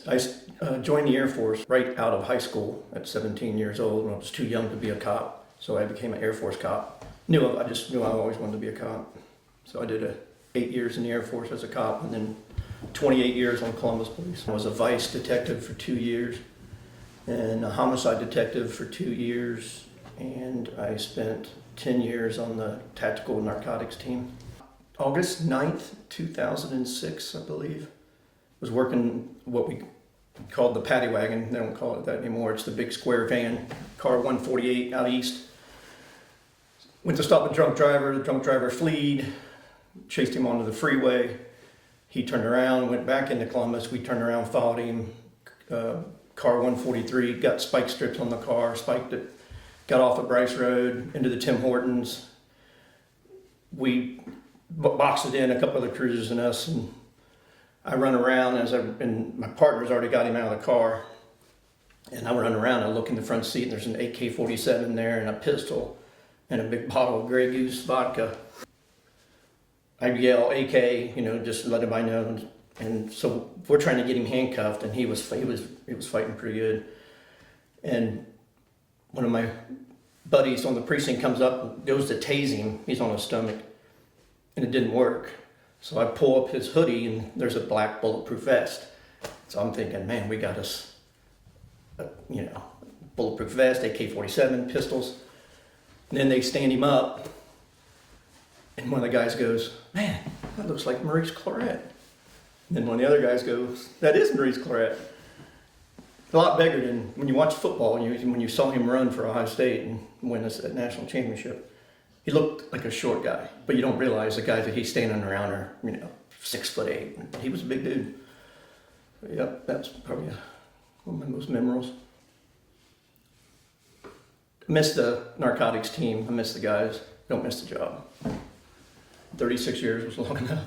I joined the Air Force right out of high school at 17 years old when I was too young to be a cop. So I became an Air Force cop. I just knew I always wanted to be a cop. So I did 8 years in the Air Force as a cop and then 28 years on Columbus Police. I was a vice detective for 2 years and a homicide detective for 2 years. And I spent 10 years on the tactical narcotics team. August 9th, 2006, I believe. Was working what we called the paddy wagon. They don't call it that anymore. It's the big square van, car 148 out east. Went to stop a drunk driver. The drunk driver fled, chased him onto the freeway. He turned around, went back into Columbus. We turned around, followed him. Car 143, got spike strips on the car, spiked it, got off at Bryce Road, into the Tim Hortons. We boxed it in, a couple other cruisers and us, and I run around and my partner's already got him out of the car. And I run around, I look in the front seat and there's an AK-47 there and a pistol and a big bottle of Grey Goose vodka. I yell AK, just to let everybody know. And so we're trying to get him handcuffed and he was fighting pretty good. And one of my buddies on the precinct comes up, goes to tase him. He's on his stomach and it didn't work. So I pull up his hoodie and there's a black bulletproof vest. So I'm thinking, man, we got us, bulletproof vest, AK-47, pistols. And then they stand him up and one of the guys goes, man, that looks like Maurice Claret. And then one of the other guys goes, that is Maurice Claret. A lot bigger than when you watch football, when you saw him run for Ohio State and win us a national championship. He looked like a short guy, but you don't realize the guys that he's standing around are, 6'8". He was a big dude. So, yep, that's probably one of my most memorables. I miss the narcotics team. I miss the guys. Don't miss the job. 36 years was long enough.